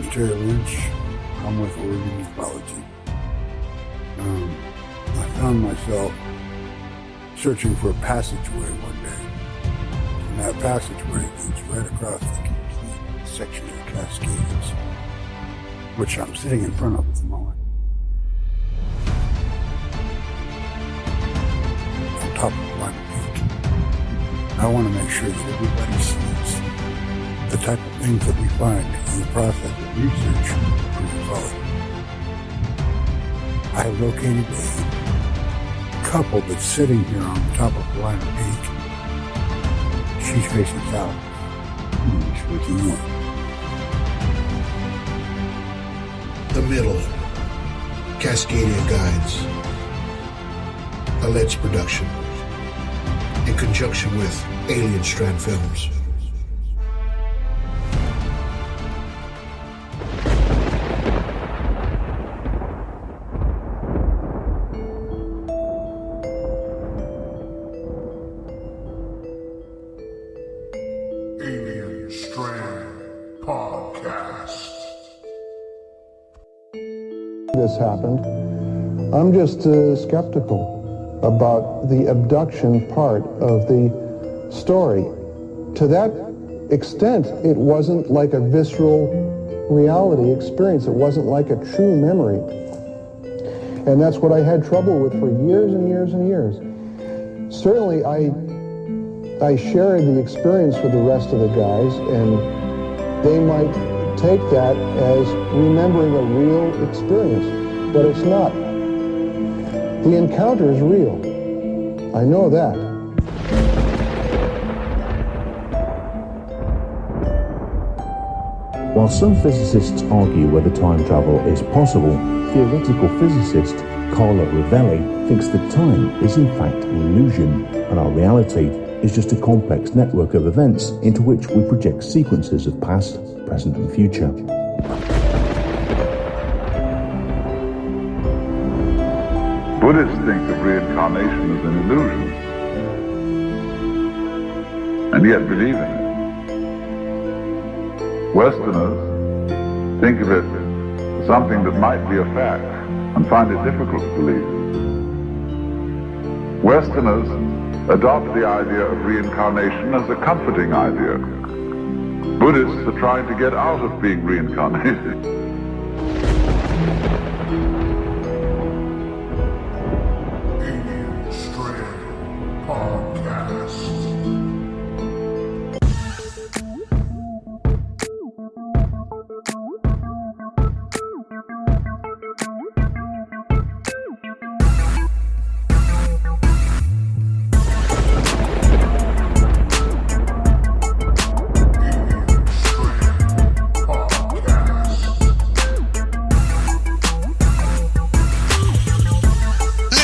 name's Terry Lynch. I'm with Oregon Ufology. I found myself searching for a passageway one day. And that passageway leads right across the complete section of the Cascades, which I'm sitting in front of at the moment. On top of Black Peak. I want to make sure that everybody sees the type of things that we find in the process of research for ufology. I have located a couple that's sitting here on the top of Blind Peak. She's facing south. He's facing north. The Middle, Cascadia Guides, alleged production, in conjunction with Alien Strand Films. Alien Strand Podcast. This happened. I'm just skeptical about the abduction part of the story. To that extent, it wasn't like a visceral reality experience. It wasn't like a true memory. And that's what I had trouble with for years and years and years. Certainly, I shared the experience with the rest of the guys, and they might take that as remembering a real experience, but it's not. The encounter is real. I know that. While some physicists argue whether time travel is possible, theoretical physicist Carlo Rovelli thinks that time is in fact an illusion, and our reality is just a complex network of events into which we project sequences of past, present and future. Buddhists think of reincarnation as an illusion, and yet believe in it. Westerners think of it as something that might be a fact and find it difficult to believe. Westerners adopt the idea of reincarnation as a comforting idea. Buddhists are trying to get out of being reincarnated. Alien Strand Podcast.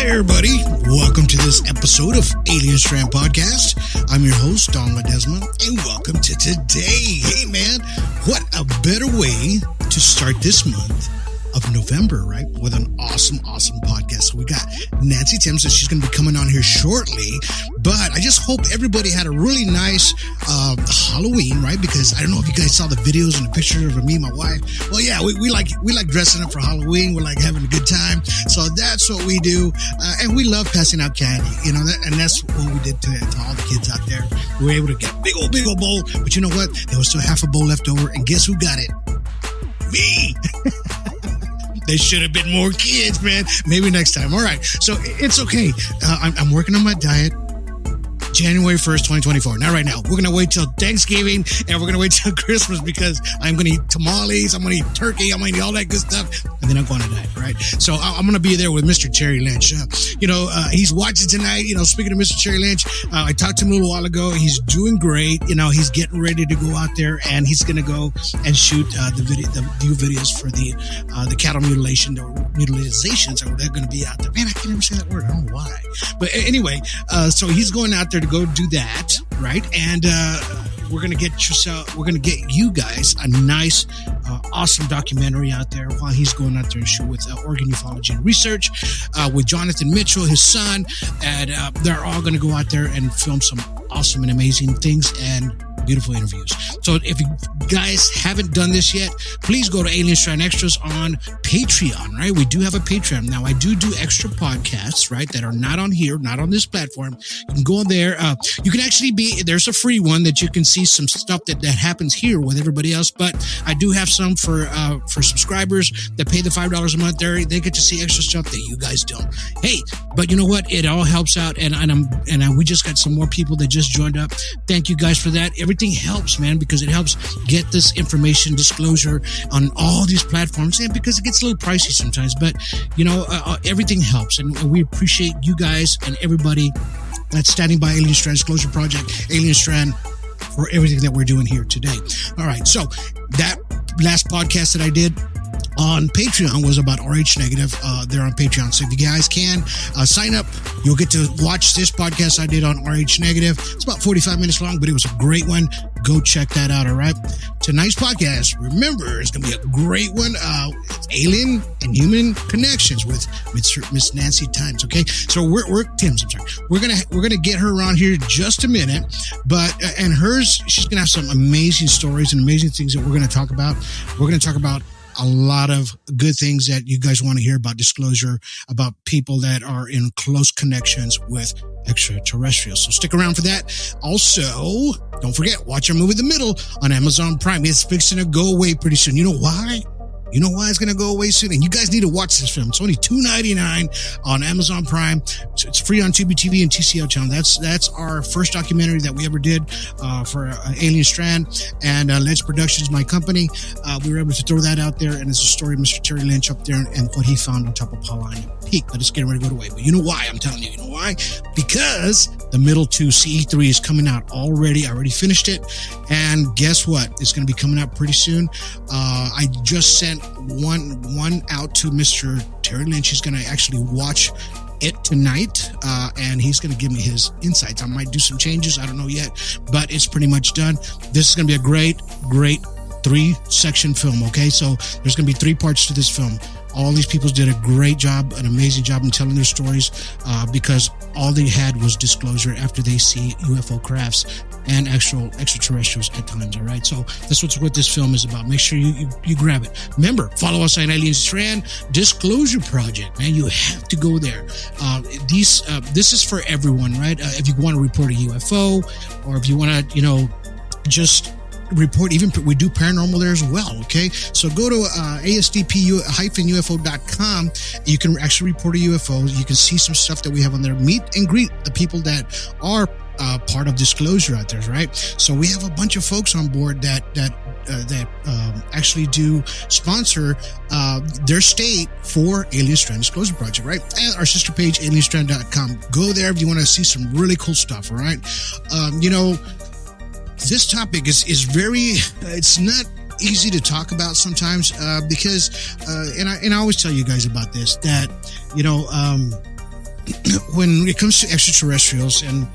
Everybody, welcome to this episode of Alien Strand Podcast. I'm your host, Don Ledesma, and welcome to today. Hey man, what a better way to start this month of November, right? With an awesome podcast. So we got Nancy Thames, and she's going to be coming on here shortly. But I just hope everybody had a really nice Halloween, right? Because I don't know if you guys saw the videos and the pictures of me and my wife. Well, yeah, we like dressing up for Halloween. We're like having a good time. So that's what we do. And we love passing out candy, you know, and that's what we did to all the kids out there. We were able to get a big old bowl. But you know what? There was still half a bowl left over. And guess who got it? Me. There should have been more kids, man. Maybe next time. All right. So it's okay. I'm working on my diet. January 1st, 2024. Not right now. We're going to wait till Thanksgiving and we're going to wait till Christmas because I'm going to eat tamales. I'm going to eat turkey. I'm going to eat all that good stuff. And then I'm going to diet, right? So I'm going to be there with Mr. Terry Lynch. He's watching tonight. You know, speaking of Mr. Terry Lynch, I talked to him a little while ago. He's doing great. You know, he's getting ready to go out there and he's going to go and shoot the new videos for the cattle mutilations or they're going to be out there. Man, I can't even say that word. I don't know why. But anyway, so he's going out there to go do that, right? And we're gonna get you guys a nice, awesome documentary out there while he's going out there and shoot with Oregon Ufology and Research with Jonathan Mitchell, his son, and they're all gonna go out there and film some awesome and amazing things. And beautiful interviews. So if you guys haven't done this yet, please go to Alien Strand Extras on Patreon, right? We do have a Patreon. Now, I do extra podcasts, right, that are not on here, not on this platform. You can go on there. You can actually there's a free one that you can see some stuff that happens here with everybody else, but I do have some for subscribers that pay the $5 a month. They get to see extra stuff that you guys don't. Hey, but you know what? It all helps out, and we just got some more people that just joined up. Thank you guys for that. Everything helps, man, because it helps get this information disclosure on all these platforms, and because it gets a little pricey sometimes, but you know, everything helps, and we appreciate you guys and everybody that's standing by Alien Strand Disclosure Project, Alien Strand, for everything that we're doing here today. All right, so that last podcast that I did on Patreon was about RH Negative. They're on Patreon. So if you guys can sign up, you'll get to watch this podcast I did on RH Negative. It's about 45 minutes long, but it was a great one. Go check that out. All right. Tonight's podcast, remember, it's going to be a great one. Alien and human connections with Miss Nancy Thames. Okay. So we're Tim's. I'm sorry. We're going to get her around here just a minute, but, and she's going to have some amazing stories and amazing things that we're going to talk about. We're going to talk about a lot of good things that you guys want to hear about disclosure, about people that are in close connections with extraterrestrials. So stick around for that. Also, don't forget, watch our movie The Middle on Amazon Prime. It's fixing to go away pretty soon. You know why? You know why it's going to go away soon? And you guys need to watch this film. It's only $2.99 on Amazon Prime. It's free on Tubi TV and TCL channel. That's our first documentary that we ever did for Alien Strand. And Lens Productions, my company. We were able to throw that out there. And it's a story of Mr. Terry Lynch up there and what he found on top of Paulina Peak. But it's getting ready to go away. But you know why? I'm telling you. You know why? Because The Middle 2 CE3 is coming out already. I already finished it. And guess what? It's going to be coming out pretty soon. I just sent one out to Mr. Terry Lynch. He's going to actually watch it tonight, and he's going to give me his insights. I might do some changes. I don't know yet, but it's pretty much done. This is going to be a great 3-section film. Okay. So there's going to be 3 parts to this film. All these people did a great job, an amazing job in telling their stories, because all they had was disclosure after they see UFO crafts and extraterrestrials at times. All right. So that's what this film is about. Make sure you grab it. Remember, follow us on Alien Strand Disclosure Project, man. You have to go there. This is for everyone, right? If you want to report a UFO, or if you want to, just report, even we do paranormal there as well. Okay. So go to ASDP-UFO.com. You can actually report a UFO. You can see some stuff that we have on there. Meet and greet the people that are part of disclosure out there, right? So we have a bunch of folks on board that actually do sponsor their state for Alien Strand Disclosure Project, right? And our sister page, alienstrand.com. Go there if you want to see some really cool stuff. All right. This topic is very, it's not easy to talk about sometimes, because, and I always tell you guys about this, that, when it comes to extraterrestrials and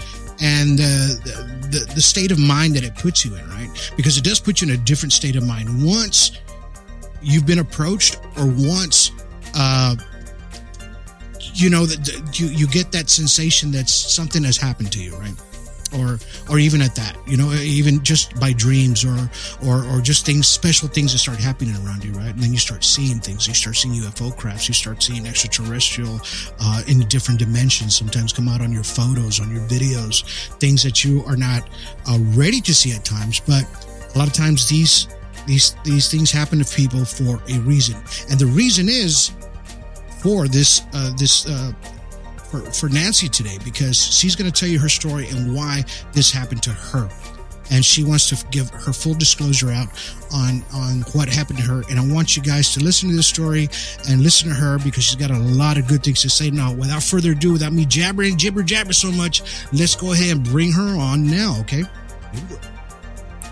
the state of mind that it puts you in, right? Because it does put you in a different state of mind. Once you've been approached, or once, you get that sensation that something has happened to you, right? Or even at that, even just by dreams or just special things that start happening around you, right? And then you start seeing things. You start seeing UFO crafts. You start seeing extraterrestrial in different dimensions. Sometimes come out on your photos, on your videos, things that you are not ready to see at times. But a lot of times these things happen to people for a reason, and the reason is for for Nancy today, because she's going to tell you her story and why this happened to her. And she wants to give her full disclosure out on what happened to her. And I want you guys to listen to this story and listen to her, because she's got a lot of good things to say. Now, without further ado, without me jabbering, jibber so much, let's go ahead and bring her on now, okay?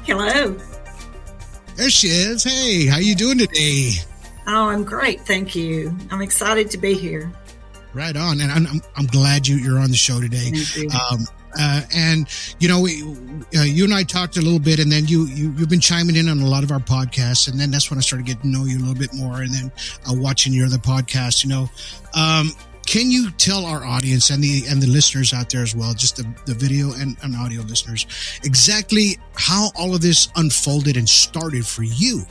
Hello. There she is. Hey, how you doing today? Oh, I'm great. Thank you. I'm excited to be here. Right on, and I'm glad you're on the show today. Thank you. And you and I talked a little bit, and then you've been chiming in on a lot of our podcasts, and then that's when I started getting to know you a little bit more, and then watching your other podcasts. Can you tell our audience and the listeners out there as well, just the video and audio listeners, exactly how all of this unfolded and started for you?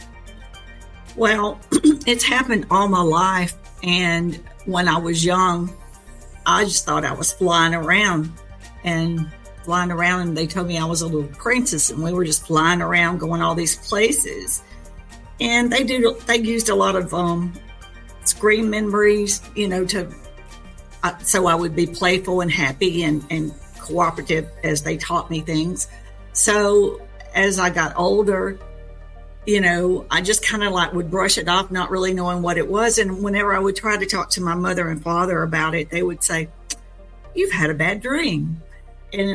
Well, it's happened all my life. And when I was young, I just thought I was flying around. And they told me I was a little princess, and we were just flying around going all these places. And they used a lot of screen memories, so I would be playful and happy and cooperative as they taught me things. So as I got older, I just kind of would brush it off, not really knowing what it was. And whenever I would try to talk to my mother and father about it, they would say, "You've had a bad dream."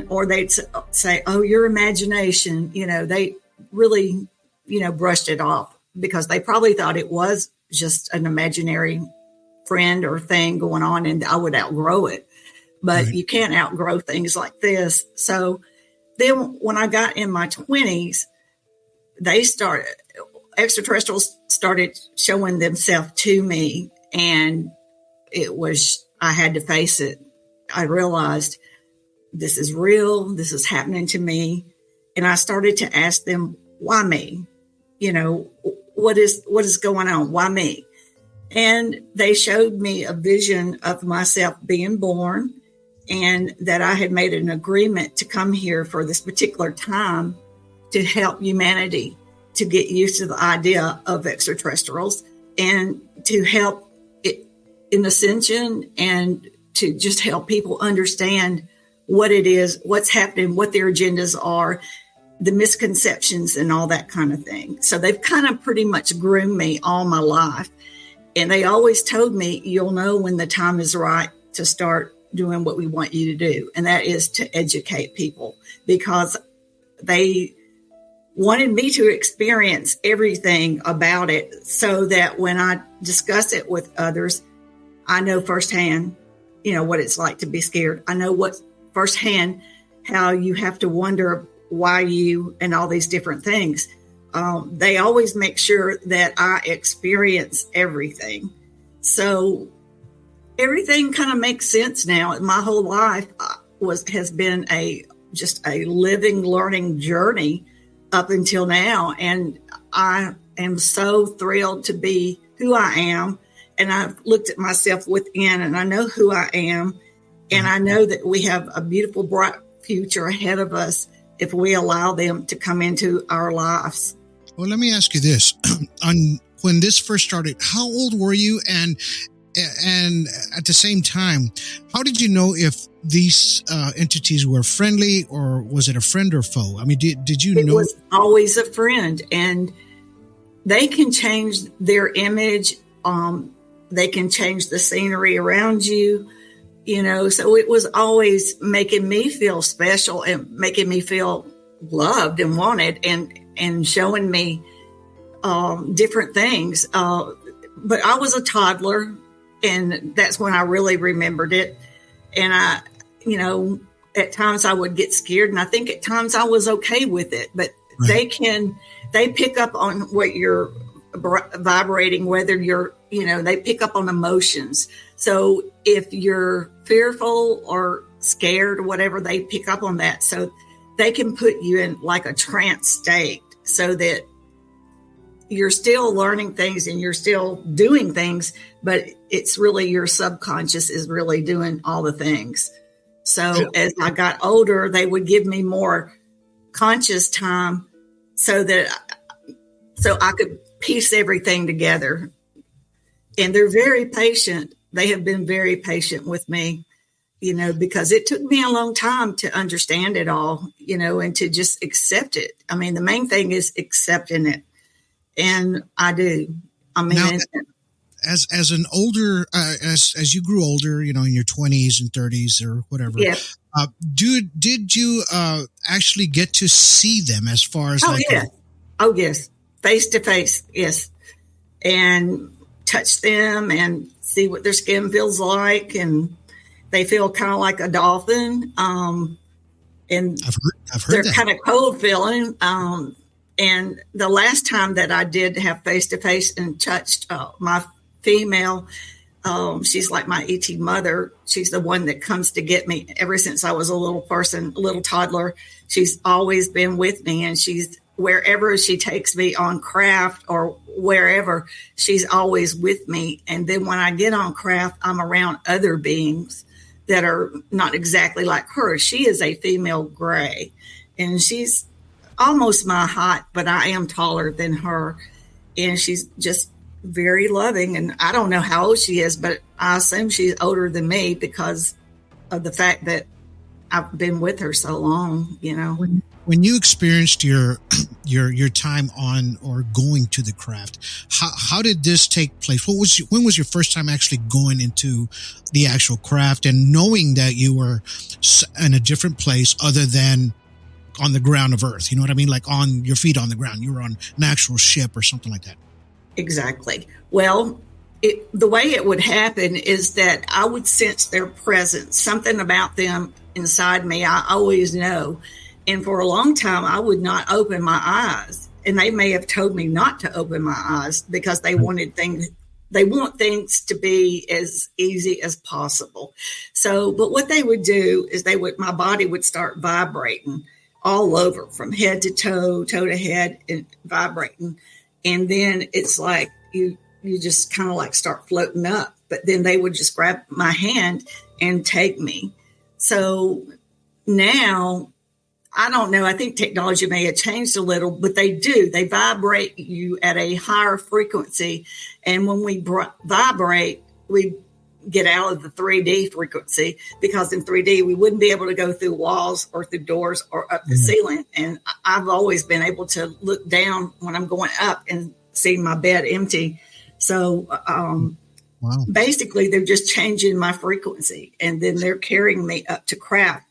Or they'd say, "Oh, your imagination." They really, brushed it off because they probably thought it was just an imaginary friend or thing going on, and I would outgrow it. But You can't outgrow things like this. So then when I got in my 20s, extraterrestrials started showing themselves to me, and I had to face it. I realized this is real. This is happening to me. And I started to ask them, why me? What is going on? Why me? And they showed me a vision of myself being born, and that I had made an agreement to come here for this particular time to help humanity to get used to the idea of extraterrestrials and to help it in ascension and to just help people understand what it is, what's happening, what their agendas are, the misconceptions and all that kind of thing. So they've kind of pretty much groomed me all my life. And they always told me, you'll know when the time is right to start doing what we want you to do. And that is to educate people, because they wanted me to experience everything about it so that when I discuss it with others, I know firsthand, what it's like to be scared. I know firsthand how you have to wonder why you and all these different things. They always make sure that I experience everything. So everything kind of makes sense now. My whole life has been just a living, learning journey up until now. And I am so thrilled to be who I am. And I've looked at myself within, and I know who I am. And I know that we have a beautiful, bright future ahead of us if we allow them to come into our lives. Well, let me ask you this. When this first started, how old were you? And at the same time, how did you know if these entities were friendly, or was it a friend or foe? I mean, did you know? It was always a friend, and they can change their image. They can change the scenery around you, so it was always making me feel special and making me feel loved and wanted, and showing me different things. But I was a toddler, and that's when I really remembered it. And at times I would get scared, and I think at times I was okay with it. But they pick up on what you're vibrating, whether you're, they pick up on emotions. So if you're fearful or scared or whatever, they pick up on that. So they can put you in like a trance state so that you're still learning things and you're still doing things, but it's really your subconscious is really doing all the things. So as I got older, they would give me more conscious time so I could piece everything together. And they're very patient. They have been very patient with me, because it took me a long time to understand it all, and to just accept it. I mean, the main thing is accepting it. And I do. I mean, now, as an older, as you grew older, in your 20s and 30s or whatever, did you actually get to see them as far as Oh, yes. Face to face. Yes. And touch them and see what their skin feels like. And they feel kind of like a dolphin. And I've heard they're that. kind of cold feeling. And the last time that I did have face to face and touched my female, She's like my ET mother. She's the one that comes to get me ever since I was a little person, a little toddler. She's always been with me, and she's wherever she takes me on craft or wherever, she's always with me. And then when I get on craft, I'm around other beings that are not exactly like her. She is a female gray, and she's almost my height, but I am taller than her. And she's just very loving. And I don't know how old she is, but I assume she's older than me because of the fact that I've been with her so long, you know. When you experienced your time on or going to the craft, how did this take place? When was your first time actually going into the actual craft and knowing that you were in a different place other than on the ground of Earth? You know what I mean? Like on your feet on the ground. You were on an actual ship or something like that. Exactly. Well, the way it would happen is that I would sense their presence, something about them inside me. I always know. And for a long time, I would not open my eyes. And they may have told me not to open my eyes because they want things to be as easy as possible. So, but what they would do is my body would start vibrating all over from head to toe to head, and vibrating. And then it's like you just kind of like start floating up, but then they would just grab my hand and take me. So now, I don't know. I think technology may have changed a little, but they do. They vibrate you at a higher frequency. And when we vibrate, we get out of the 3D frequency, because in 3D, we wouldn't be able to go through walls or through doors or up the ceiling. And I've always been able to look down when I'm going up and see my bed empty. So basically, they're just changing my frequency, and then they're carrying me up to craft.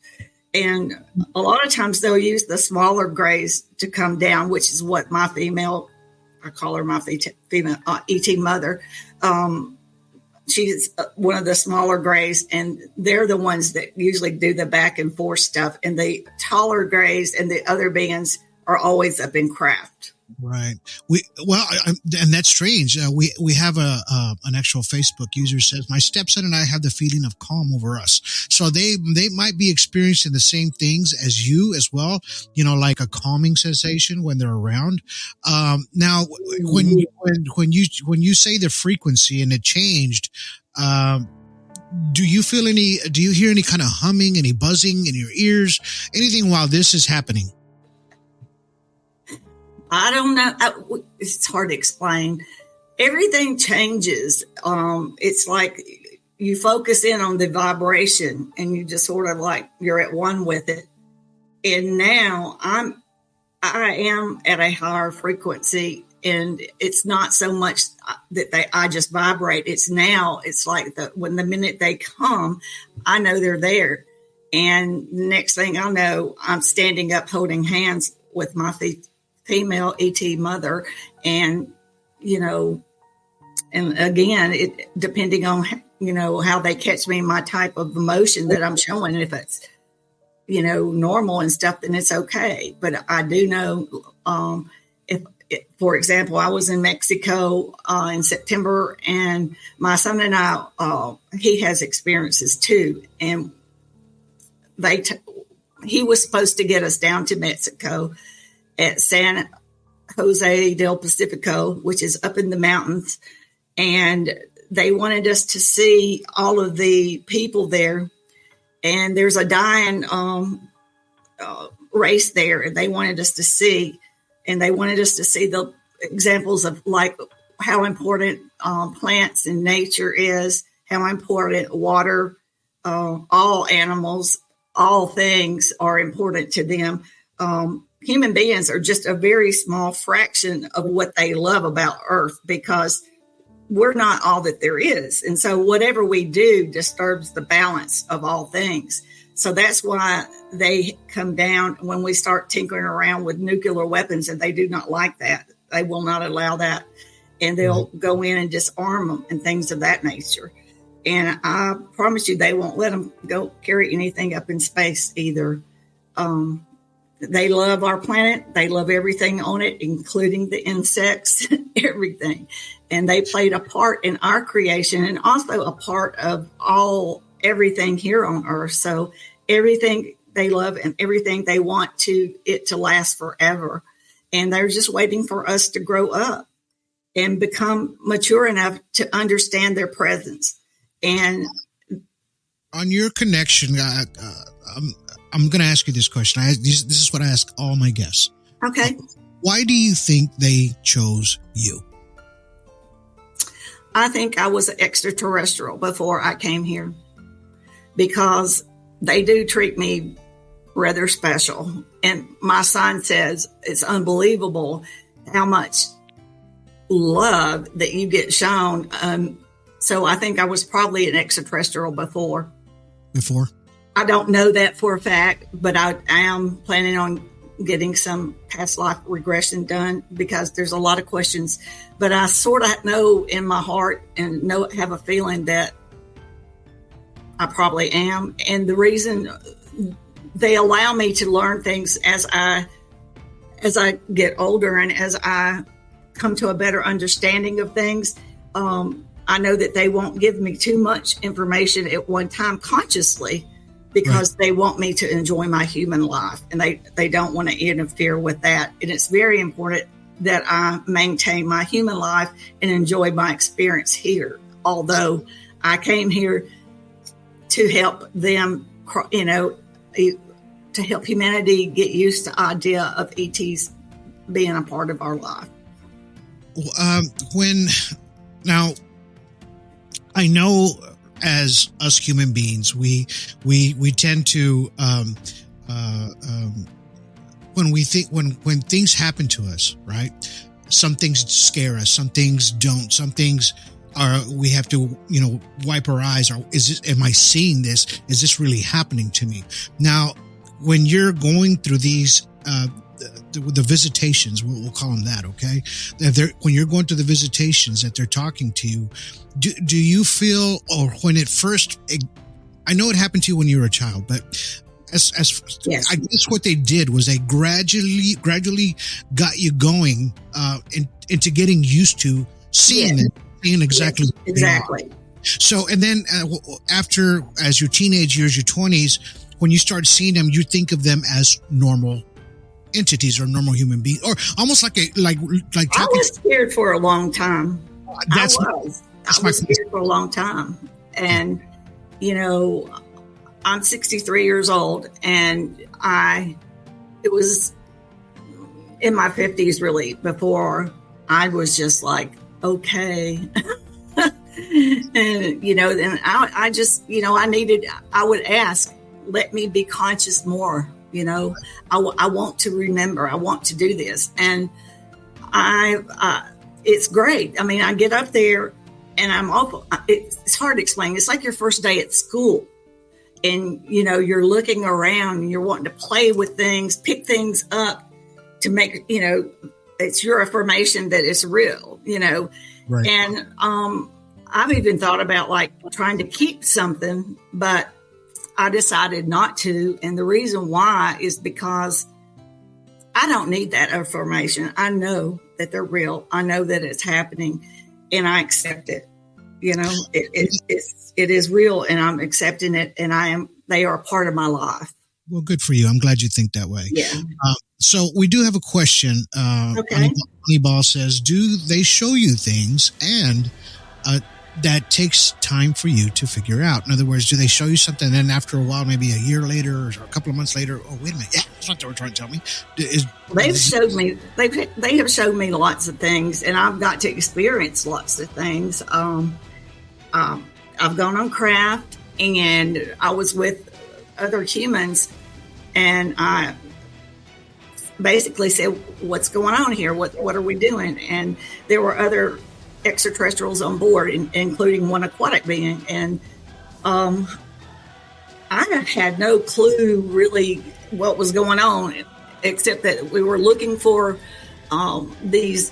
And a lot of times they'll use the smaller grays to come down, which is what my female, I call her my female ET mother. She's one of the smaller grays, and they're the ones that usually do the back and forth stuff. And the taller grays and the other bands are always up in craft. Right. And that's strange. We have an actual Facebook user says, my stepson and I have the feeling of calm over us. So they might be experiencing the same things as you as well, you know, like a calming sensation when they're around. Now, when you say the frequency and it changed, do you hear any kind of humming, any buzzing in your ears, anything while this is happening? I don't know. It's hard to explain. Everything changes. It's like you focus in on the vibration and you just sort of like you're at one with it. And now I am at a higher frequency, and it's not so much that I just vibrate. It's like when the minute they come, I know they're there. And the next thing I know, I'm standing up holding hands with my female ET mother. And, you know, and again, depending on, you know, how they catch me, my type of emotion that I'm showing, if it's, you know, normal and stuff, then it's okay. But I do know, for example, I was in Mexico in September, and my son and I, he has experiences too. And he was supposed to get us down to Mexico at San Jose del Pacifico, which is up in the mountains. And they wanted us to see all of the people there. And there's a dying race there, and they wanted us to see. And they wanted us to see the examples of like how important plants and nature is, how important water, all animals, all things are important to them. Human beings are just a very small fraction of what they love about Earth, because we're not all that there is. And so whatever we do disturbs the balance of all things. So that's why they come down when we start tinkering around with nuclear weapons, and they do not like that. They will not allow that. And they'll go in and disarm them and things of that nature. And I promise you, they won't let them go carry anything up in space either. They love our planet. They love everything on it, including the insects, everything. and they played a part in our creation and also a part of everything here on Earth. So everything they love and everything they want it to last forever. And they're just waiting for us to grow up and become mature enough to understand their presence. And on your connection, I'm going to ask you this question. This is what I ask all my guests. Okay. Why do you think they chose you? I think I was an extraterrestrial before I came here, because they do treat me rather special. And my sign says it's unbelievable how much love that you get shown. So I think I was probably an extraterrestrial before. I don't know that for a fact, but I am planning on getting some past life regression done, because there's a lot of questions. But I sort of know in my heart and have a feeling that I probably am. And the reason they allow me to learn things as I get older and as I come to a better understanding of things, I know that they won't give me too much information at one time consciously, because they want me to enjoy my human life, and they don't want to interfere with that. And it's very important that I maintain my human life and enjoy my experience here. Although I came here to help them, to help humanity get used to the idea of ETs being a part of our life. Now, I know as us human beings, we tend to when things happen to us, right? Some things scare us, some things don't, some things we have to, wipe our eyes. Or am I seeing this? Is this really happening to me? Now, when you're going through these, the visitations, we'll call them that, okay? When you're going through the visitations that they're talking to you, do you feel, or when it first, I know it happened to you when you were a child, but yes. I guess what they did was they gradually got you going into getting used to seeing it, seeing exactly. Yes, exactly. So, and then after, as your teenage years, your 20s, when you start seeing them, you think of them as normal entities or normal human beings, or almost like I was scared for a long time. I was scared for a long time. And, I'm 63 years old, and it was in my 50s really before I was just like, okay. And, then I just, I would ask, let me be conscious more. I want to remember, I want to do this. And it's great. I mean, I get up there and I'm awful. It's hard to explain. It's like your first day at school, and, you're looking around and you're wanting to play with things, pick things up to make, it's your affirmation that it's real, Right. And I've even thought about trying to keep something, but I decided not to. And the reason why is because I don't need that affirmation. I know that they're real. I know that it's happening, and I accept it. It is real, and I'm accepting it, and they are a part of my life. Well, good for you. I'm glad you think that way. Yeah. So we do have a question. Okay. Honeyball says, do they show you things and that takes time for you to figure out? In other words, do they show you something, and then after a while, maybe a year later or a couple of months later, oh, wait a minute, yeah, that's not what they were trying to tell me. They have showed me lots of things, and I've got to experience lots of things. I've gone on craft, and I was with other humans, and I basically said, what's going on here? What are we doing? And there were other extraterrestrials on board, including one aquatic being. And I had no clue really what was going on, except that we were looking for these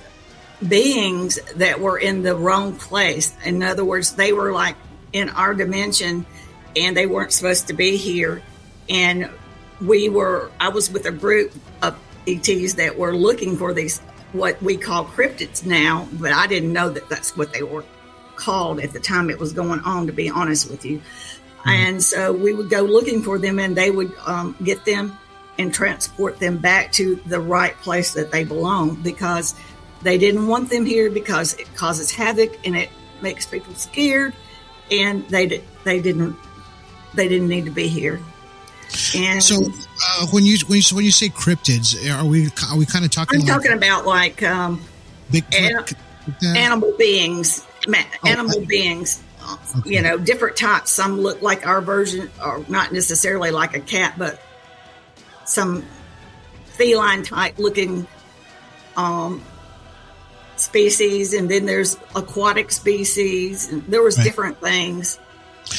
beings that were in the wrong place. In other words, they were in our dimension, and they weren't supposed to be here. And I was with a group of ETs that were looking for these what we call cryptids now, but I didn't know that that's what they were called at the time it was going on, to be honest with you. And so we would go looking for them, and they would get them and transport them back to the right place that they belong, because they didn't want them here because it causes havoc and it makes people scared, and they didn't need to be here. And so when you say cryptids, are we kind of talking? I'm talking about like big animal beings, beings. Okay. Different types. Some look like our version, or not necessarily like a cat, but some feline type looking species, and then there's aquatic species, and there was different things.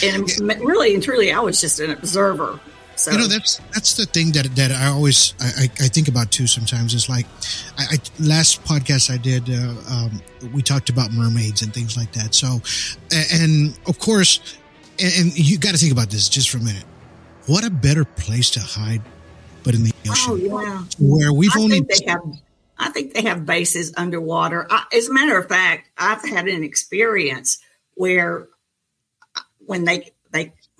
And really and truly, I was just an observer. So that's the thing that I always I think about too sometimes. Is like I last podcast I did we talked about mermaids and things like that. So and of course and you got to think about this just for a minute. What a better place to hide but in the ocean. Oh yeah, where I think they have bases underwater. As a matter of fact, I've had an experience where when they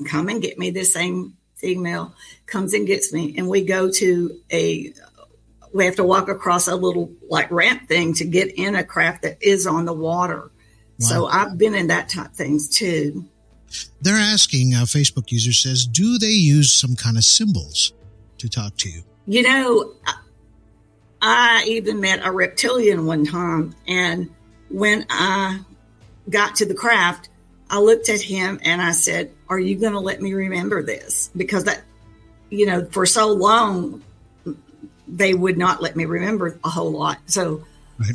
come and get me, the same female comes and gets me, and we go to we have to walk across a little like ramp thing to get in a craft that is on the water. Wow. So I've been in that type things too. They're asking, a Facebook user says, do they use some kind of symbols to talk to you? I even met a reptilian one time, and when I got to the craft, I looked at him and I said, are you going to let me remember this? Because that, for so long, they would not let me remember a whole lot. So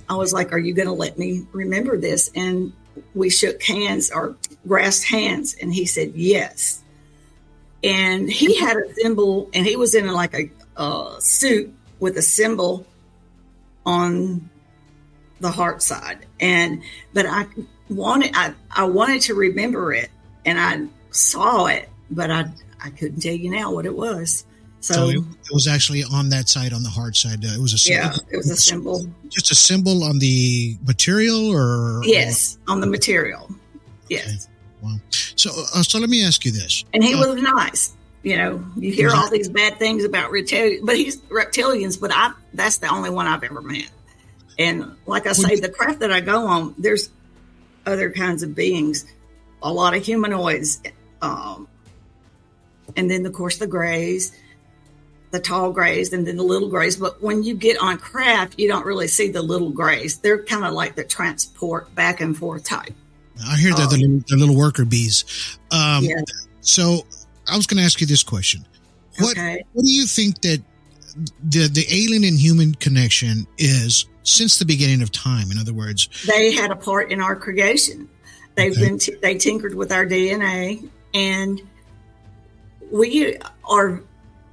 I was like, are you going to let me remember this? And we shook hands, or grasped hands, and he said, yes. And he had a symbol, and he was in like a suit with a symbol on the heart side. But I wanted to remember it, and I saw it, but I couldn't tell you now what it was. So it was actually on that side, on the heart side. It was a symbol. Yeah, it was a symbol. Just a symbol on the material, or yes, on the material. Yes. Okay. Wow. So let me ask you this. And he was nice. You hear all these bad things about reptilians, but that's the only one I've ever met. And like I say, the craft that I go on, there's other kinds of beings, a lot of humanoids, and then of course the grays, the tall grays, and then the little grays. But when you get on craft, you don't really see the little grays. They're kind of like the transport back and forth type. I hear that the little worker bees. Yeah. So I was going to ask you this question. What do you think that the alien and human connection is since the beginning of time? In other words, they had a part in our creation. They tinkered with our DNA, and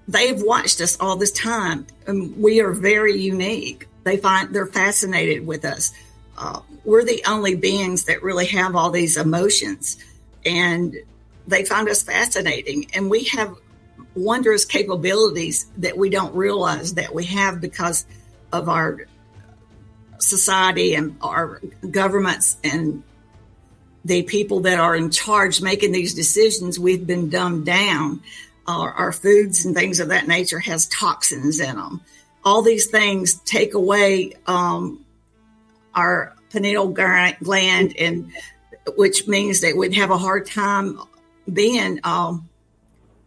they've watched us all this time. And we are very unique. They're fascinated with us. We're the only beings that really have all these emotions, and they find us fascinating. And we have wondrous capabilities that we don't realize that we have because of our society and our governments and the people that are in charge making these decisions. We've been dumbed down. Our foods and things of that nature has toxins in them. All these things take away our pineal gland, and which means that we'd have a hard time being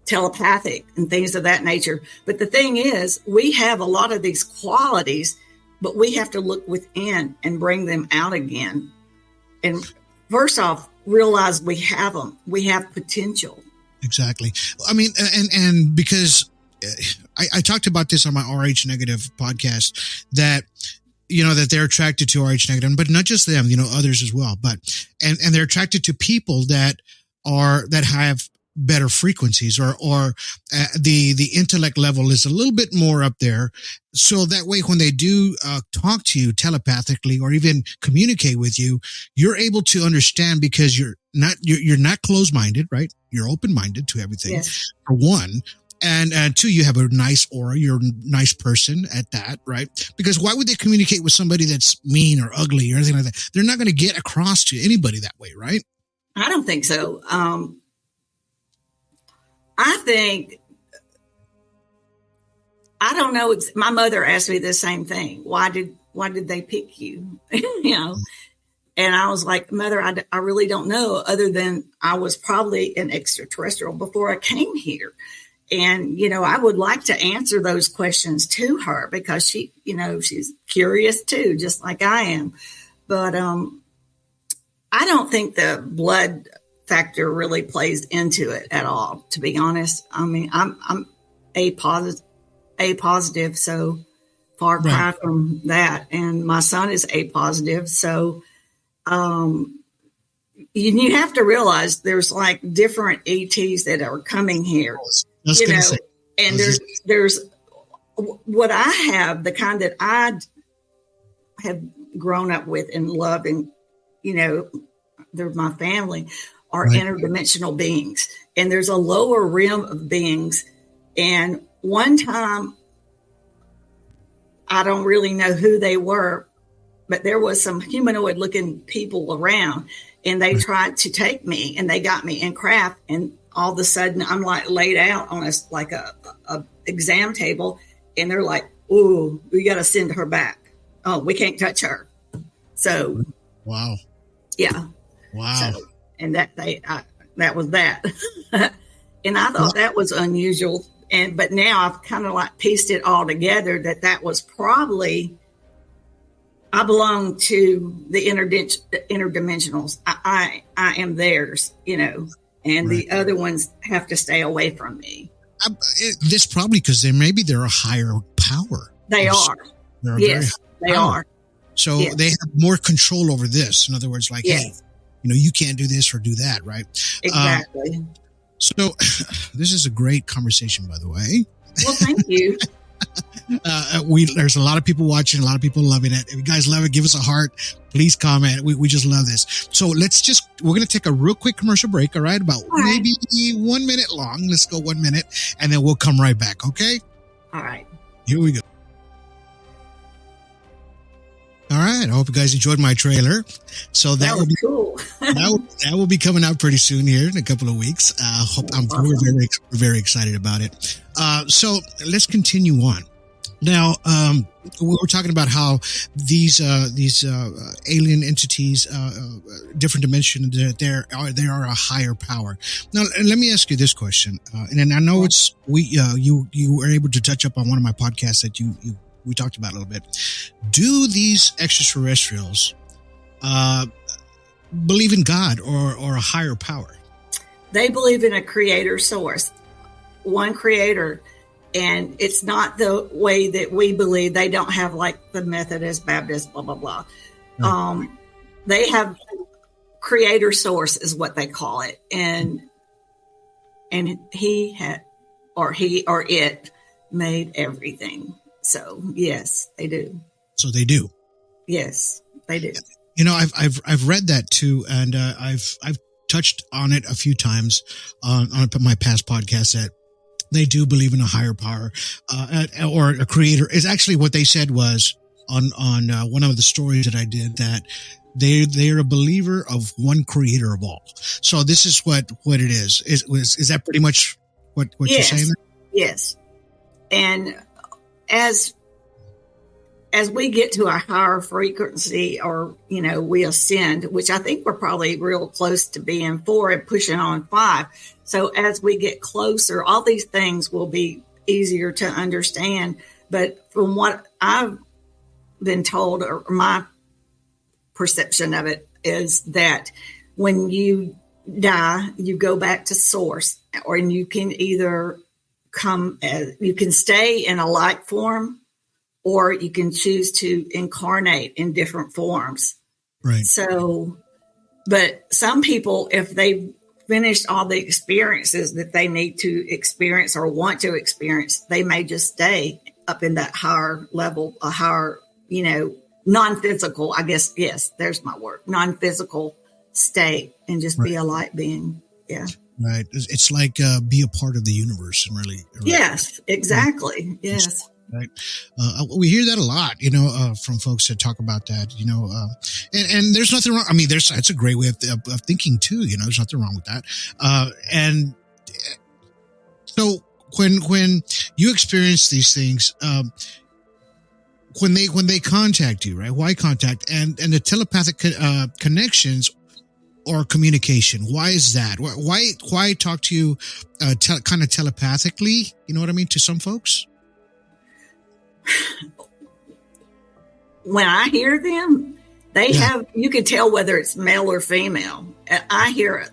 telepathic and things of that nature. But the thing is, we have a lot of these qualities, but we have to look within and bring them out again. And first off, realize we have them. We have potential. Exactly. I mean, and because I talked about this on my RH negative podcast, that that they're attracted to RH negative, but not just them, others as well. But and they're attracted to people that have better frequencies, or the intellect level is a little bit more up there. So that way, when they do talk to you telepathically or even communicate with you, you're able to understand, because you're not closed-minded, right? You're open-minded to everything, yes. For one. And two, you have a nice aura. You're a nice person at that, right? Because why would they communicate with somebody that's mean or ugly or anything like that? They're not going to get across to anybody that way, right? I don't think so. I don't know. My mother asked me the same thing. Why did they pick you? And I was like, Mother, I really don't know, other than I was probably an extraterrestrial before I came here. And, I would like to answer those questions to her because she, she's curious too, just like I am. But I don't think the blood factor really plays into it at all, to be honest. I mean, I'm A positive, so far cry from that. And my son is A positive. So you have to realize there's like different ETs that are coming here. And there's what I have, the kind that I have grown up with and love, and they're my family, are interdimensional beings. And there's a lower realm of beings. And one time, I don't really know who they were, but there was some humanoid looking people around, and they tried to take me, and they got me in craft. And all of a sudden I'm like laid out on a exam table, and they're like, "Ooh, we got to send her back. Oh, we can't touch her." So, wow. Yeah. Wow. So, and that was that. And I thought that was unusual. But now I've kind of like pieced it all together that was probably, I belong to the interdimensionals. I am theirs, and the other ones have to stay away from me. This probably because they're a higher power. They are. Yes, they are. So they have more control over this. In other words, like, hey, you can't do this or do that, right? Exactly. So this is a great conversation, by the way. Well, thank you. There's a lot of people watching, a lot of people loving it. If you guys love it, give us a heart. Please comment. We just love this. So we're going to take a real quick commercial break. All right. Maybe 1 minute long. Let's go 1 minute and then we'll come right back. Okay. All right. Here we go. All right. I hope you guys enjoyed my trailer. So that will be cool. that will be coming out pretty soon here in a couple of weeks. We're very excited about it. So let's continue on. Now, we were talking about how these alien entities, different dimensions, they are a higher power. Now, let me ask you this question, and I know you were able to touch up on one of my podcasts that we talked about a little bit. Do these extraterrestrials believe in God or a higher power? They believe in a creator source, one creator. And it's not the way that we believe. They don't have like the Methodist, Baptist, blah, blah, blah. Right. They have creator source is what they call it. And he or it made everything. So yes, they do. So they do. Yes, they do. I've read that too. And I've touched on it a few times on my past podcasts that they do believe in a higher power, or a creator. Is actually what they said was on one of the stories that I did, that they're a believer of one creator of all. So this is what it is. Is that pretty much what you're saying? Yes. And as we get to a higher frequency, or, we ascend, which I think we're probably real close to being 4 and pushing on 5. So as we get closer, all these things will be easier to understand. But from what I've been told, or my perception of it, is that when you die, you go back to source, or you can either you can stay in a light form, or you can choose to incarnate in different forms. Right. So, but some people, if they finished all the experiences that they need to experience or want to experience, they may just stay up in that higher level, a higher, non-physical, I guess. Yes, there's my word, non-physical state, and just be a light being. Yeah. Right. It's like be a part of the universe and really. Yes, exactly. Yes. Right. We hear that a lot, from folks that talk about that, and there's nothing wrong. I mean, that's a great way of thinking too. There's nothing wrong with that. And so when you experience these things, when they contact you, right? Why contact and the telepathic connections or communication? Why is that? Why talk to you kind of telepathically? You know what I mean? To some folks. When I hear them, they have, you can tell whether it's male or female. I hear it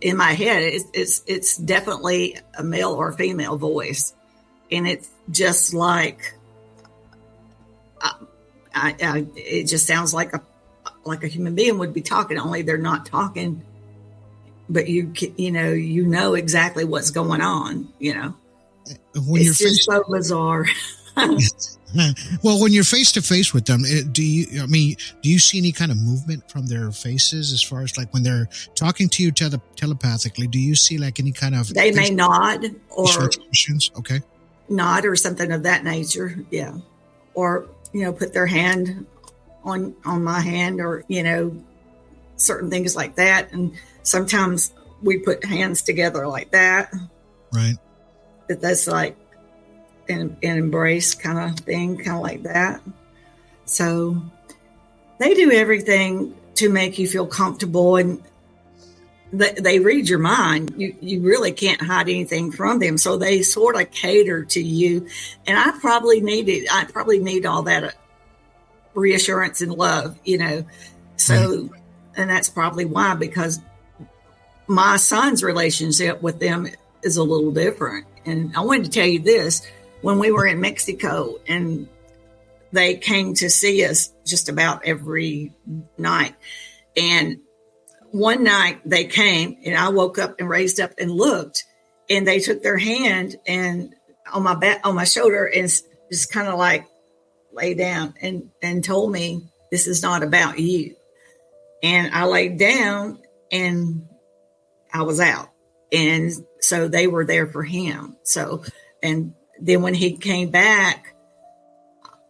in my head. It's definitely a male or female voice. And it's just like, it just sounds like a human being would be talking, only they're not talking, but you know exactly what's going on, When it's just so bizarre. Well, when you're face to face with them, do you see any kind of movement from their faces as far as like when they're talking to you telepathically? Do you see like any kind of? They may nod or expressions. Okay. Nod or something of that nature. Yeah. Or, put their hand on my hand or, certain things like that. And sometimes we put hands together like that. Right. But that's like an embrace kind of thing, kind of like that. So they do everything to make you feel comfortable, and they read your mind. You really can't hide anything from them. So they sort of cater to you. And I probably need all that reassurance and love, So, and that's probably why, because my son's relationship with them is a little different. And I wanted to tell you this. When we were in Mexico and they came to see us just about every night. And one night they came and I woke up and raised up and looked, and they took their hand and on my back, on my shoulder, and just kind of like lay down and told me, this is not about you. And I laid down and I was out. And so they were there for him. So, and then when he came back,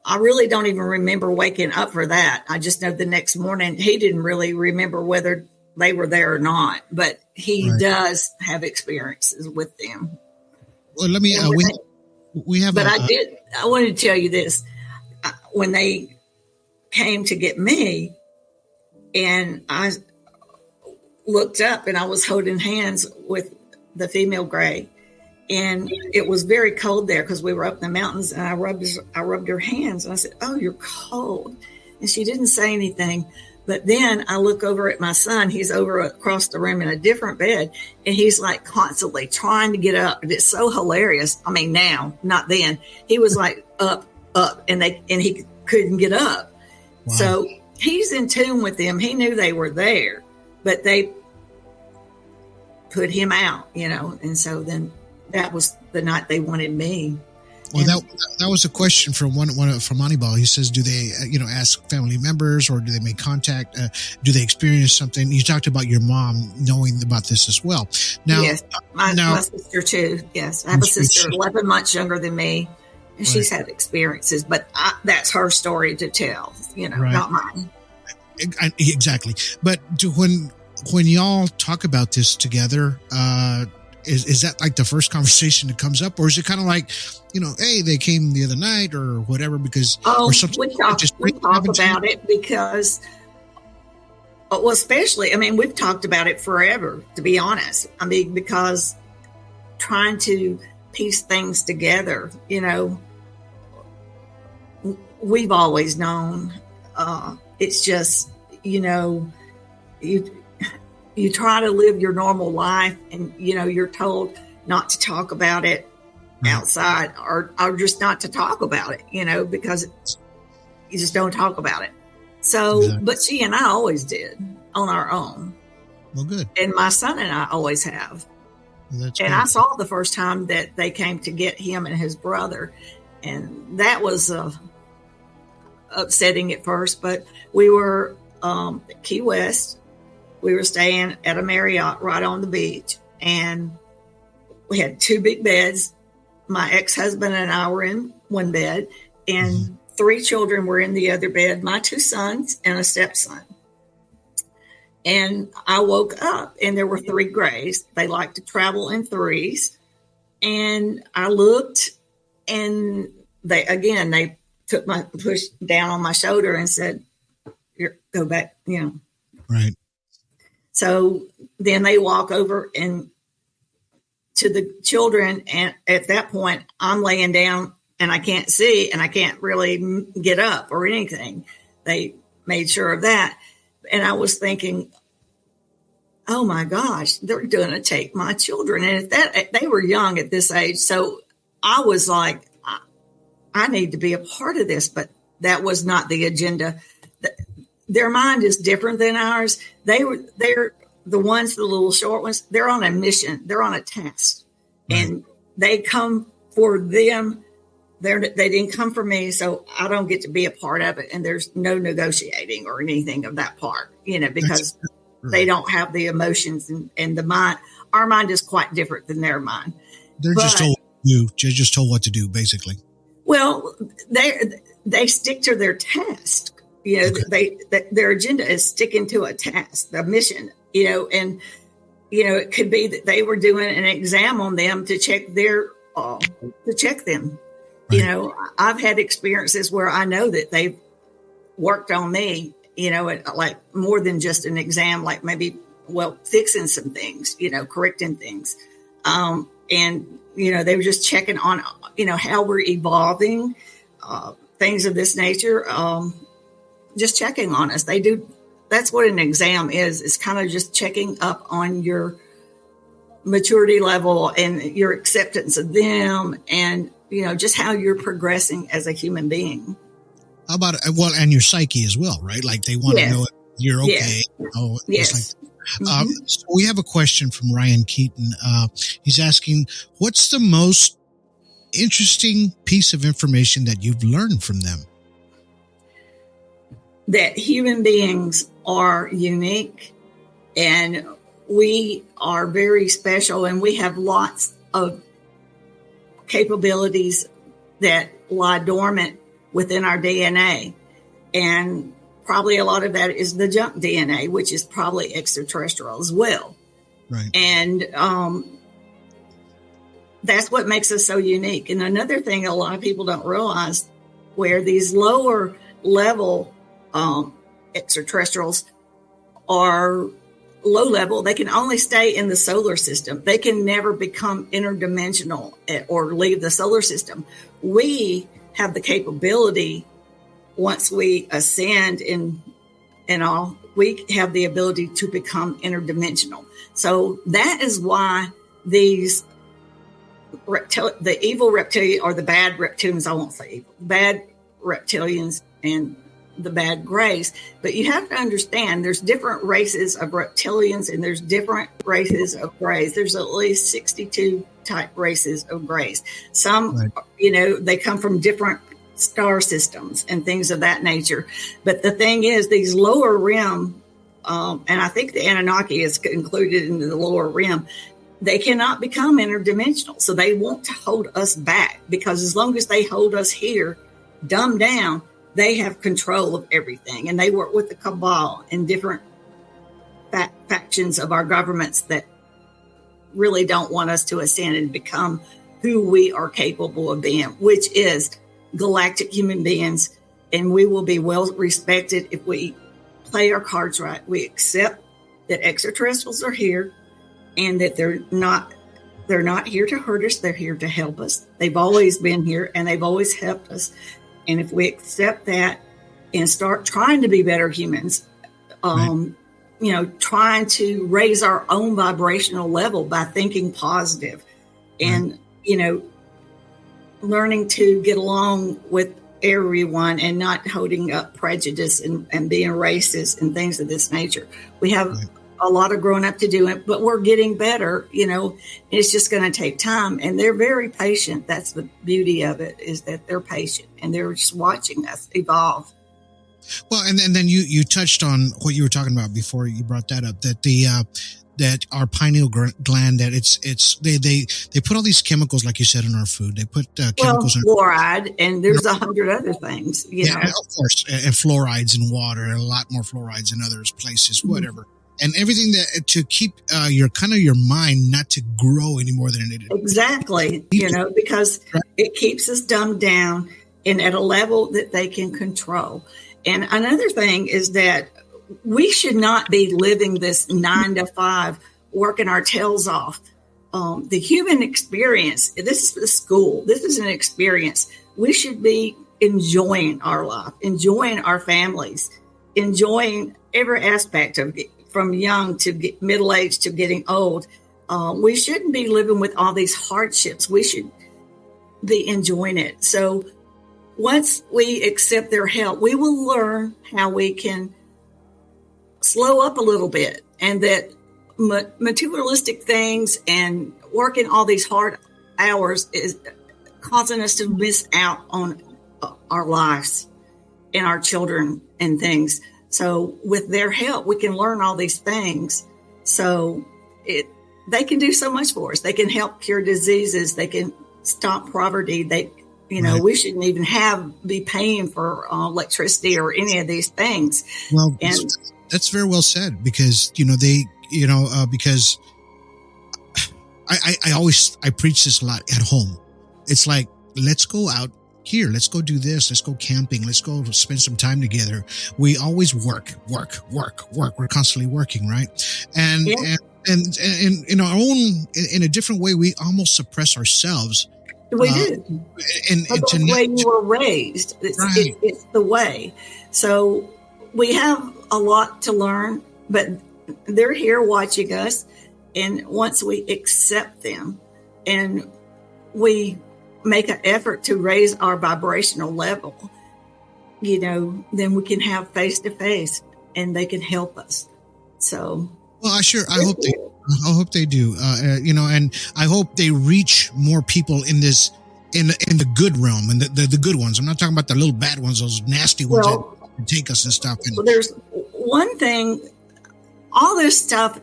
I really don't even remember waking up for that. I just know the next morning he didn't really remember whether they were there or not, but he does have experiences with them. Well, let me, we have, but I wanted to tell you this. When they came to get me and I looked up and I was holding hands with the female gray, and it was very cold there because we were up in the mountains, and I rubbed her hands and I said, "Oh, you're cold." And she didn't say anything. But then I look over at my son. He's over across the room in a different bed, and he's like constantly trying to get up. And it's so hilarious. I mean, now, not then. He was like up, and he couldn't get up. Wow. So he's in tune with them. He knew they were there, but they put him out, and so then that was the night they wanted me. Well, that was a question from one from Moneyball. He says, do they, ask family members, or do they make contact? Do they experience something? You talked about your mom knowing about this as well. Now, yes, my sister too. Yes, I have a sister 11 months younger than me, and she's had experiences, but that's her story to tell. Not mine. Exactly. But when y'all talk about this together, is that like the first conversation that comes up, or is it kind of like, hey, they came the other night or whatever? Because or something we talk about it because, well, especially, we've talked about it forever, to be honest. Because trying to piece things together, we've always known. It's just, you try to live your normal life, and, you're told not to talk about it outside or just not to talk about it, because you just don't talk about it. So, exactly. But she and I always did on our own. Well, good. And my son and I always have. Well, that's and good. I saw the first time that they came to get him and his brother, and that was upsetting at first, but we were at Key West. We were staying at a Marriott right on the beach, and we had 2 big beds. My ex-husband and I were in one bed, and 3 children were in the other bed, my 2 sons and a stepson. And I woke up, and there were 3 grays. They like to travel in threes. And I looked, and they pushed down on my shoulder and said, go back, Right. So then they walk over and to the children. And at that point, I'm laying down and I can't see and I can't really get up or anything. They made sure of that. And I was thinking, oh my gosh, they're going to take my children. And they were young at this age. So I was like, I need to be a part of this, but that was not the agenda. Their mind is different than ours. They're the ones, the little short ones, they're on a mission. They're on a task, and they come for them. They didn't come for me, so I don't get to be a part of it. And there's no negotiating or anything of that part, because they don't have the emotions and the mind. Our mind is quite different than their mind. They're just told what to do, basically. Well, they stick to their task. Their agenda is sticking to a task, the mission. And it could be that they were doing an exam on them to check them. Right. I've had experiences where I know that they've worked on me, like more than just an exam, like maybe, fixing some things, correcting things. And they were just checking on, how we're evolving, things of this nature, just checking on us. They do. That's what an exam is. It's kind of just checking up on your maturity level and your acceptance of them and, just how you're progressing as a human being. How about, and your psyche as well, right? Like they want to know if you're okay. Yes. So we have a question from Ryan Keaton. He's asking, what's the most interesting piece of information that you've learned from them? That human beings are unique and we are very special, and we have lots of capabilities that lie dormant within our DNA. And probably a lot of that is the junk DNA, which is probably extraterrestrial as well. Right. And that's what makes us so unique. And another thing a lot of people don't realize, where these lower level extraterrestrials are low level, they can only stay in the solar system. They can never become interdimensional or leave the solar system. We have the capability, once we ascend and all, we have the ability to become interdimensional. So that is why these the evil reptilian, or the bad reptilians, I won't say evil, bad reptilians and the bad grays. But you have to understand there's different races of reptilians and there's different races of grays. There's at least 62 type races of grays. Some, they come from different star systems and things of that nature. But the thing is, these lower rim, and I think the Anunnaki is included in the lower rim, they cannot become interdimensional. So they want to hold us back, because as long as they hold us here, dumbed down, they have control of everything. And they work with the cabal and different factions of our governments that really don't want us to ascend and become who we are capable of being, which is galactic human beings. And we will be well respected if we play our cards right. We accept that extraterrestrials are here and that they're not here to hurt us. They're here to help us. They've always been here and they've always helped us. And if we accept that and start trying to be better humans, trying to raise our own vibrational level by thinking positive and, learning to get along with everyone and not holding up prejudice and being racist and things of this nature. We have a lot of growing up to do it, but we're getting better. It's just going to take time, and they're very patient. That's the beauty of it, is that they're patient and they're just watching us evolve. Well, and then you touched on what you were talking about before you brought that up, that that our pineal gland, that they put all these chemicals, like you said, in our food. They put chemicals in fluoride, and there's 100 other things, you know. Of course, and fluorides in water, and a lot more fluorides in other places, whatever. And everything that to keep your mind not to grow any more than it is. Exactly, you know, because it keeps us dumbed down and at a level that they can control. And another thing is that we should not be living this 9 to 5, working our tails off. The human experience, this is the school, this is an experience. We should be enjoying our life, enjoying our families, enjoying every aspect of it, from young to middle age to getting old. We shouldn't be living with all these hardships. We should be enjoying it. So once we accept their help, we will learn how we can slow up a little bit, and that materialistic things and working all these hard hours is causing us to miss out on our lives and our children and things. So with their help, we can learn all these things. So they can do so much for us. They can help cure diseases. They can stop poverty. We shouldn't even be paying for electricity or any of these things. Well, that's very well said, because because I preach this a lot at home. It's like, let's go out here, let's go do this, let's go camping, let's go spend some time together. We always work. We're constantly working, right? And in our own, in a different way, we almost suppress ourselves. We do. And that's the way you were raised. It's the way. So we have a lot to learn, but they're here watching us. And once we accept them and we make an effort to raise our vibrational level, then we can have face to face and they can help us. So, well, I hope they do. And I hope they reach more people in this, in the good realm, and the good ones. I'm not talking about the little bad ones, those nasty ones that take us and stuff. Well, there's one thing, all this stuff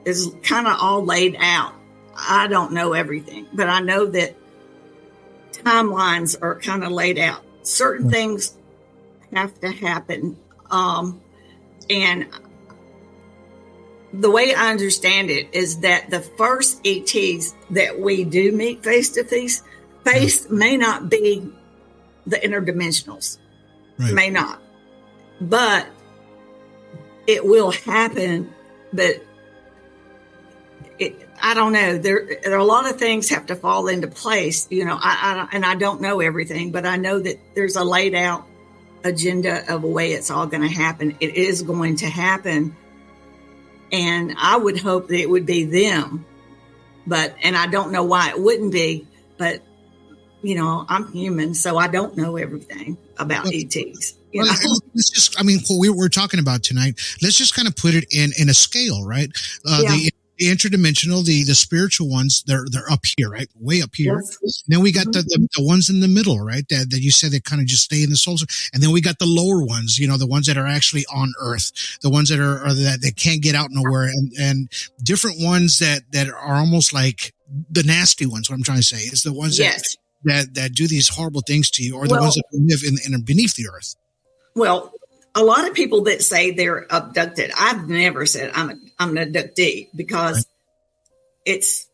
is kind of all laid out. I don't know everything, but I know that timelines are kind of laid out. Certain things have to happen. And the way I understand it is that the first ETs that we do meet face to face may not be the interdimensionals, may not, but it will happen. But I don't know. There are a lot of things have to fall into place. I don't know everything, but I know that there's a laid out agenda of a way it's all going to happen. It is going to happen. And I would hope that it would be them, and I don't know why it wouldn't be, but I'm human, so I don't know everything about ETs. Let's just, what we're talking about tonight, let's just kind of put it in a scale, right? The interdimensional, the spiritual ones, they're up here, right? Way up here. Yes. Then we got the ones in the middle, right? That you said they kind of just stay in the soul. And then we got the lower ones, the ones that are actually on Earth, the ones that are that they can't get out nowhere, and different ones that are almost like the nasty ones. What I'm trying to say is the ones that do these horrible things to you, or the ones that live in beneath the Earth. Well, a lot of people that say they're abducted, I've never said I'm an abductee, because it's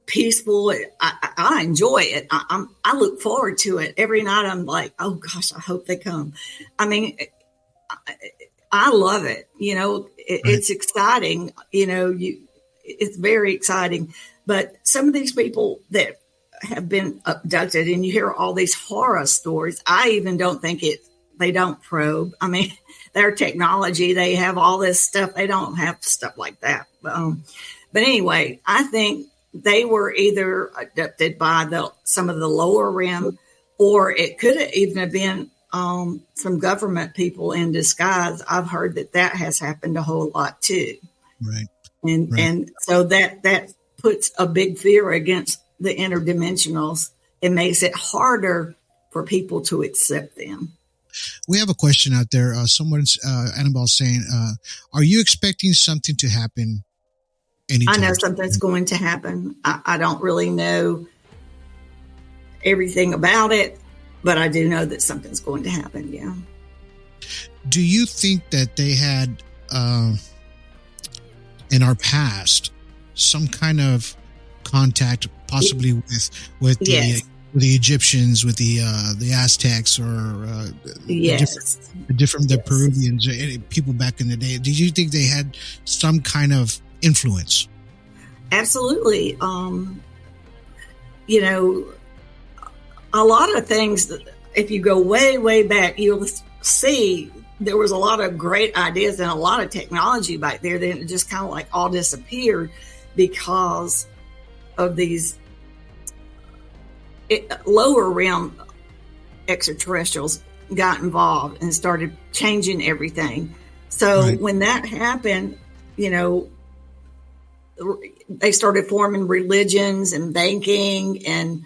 peaceful. I enjoy it. I look forward to it every night. I'm like, oh gosh, I hope they come. I love it. It's exciting. It's very exciting. But some of these people that have been abducted, and you hear all these horror stories, I even don't think they don't probe. Their technology, they have all this stuff. They don't have stuff like that. But anyway, I think they were either abducted by some of the lower rim, or it could have even been some government people in disguise. I've heard that has happened a whole lot too. Right. And so that puts a big fear against the interdimensionals. It makes it harder for people to accept them. We have a question out there. Someone's Annabelle saying, are you expecting something to happen anytime. I know something's going to happen. I don't really know everything about it, but I do know that something's going to happen. Yeah. Do you think that they had, in our past, some kind of contact, possibly with Yes. the Egyptians, with the Aztecs, or Yes. the Peruvians, people back in the day? Did you think they had some kind of influence? Absolutely. You know, a lot of things that if you go way, way back, you'll see there was a lot of great ideas and a lot of technology back there. Then it just kind of like all disappeared because of these lower realm extraterrestrials got involved and started changing everything. So Right. when that happened, you know, they started forming religions and banking and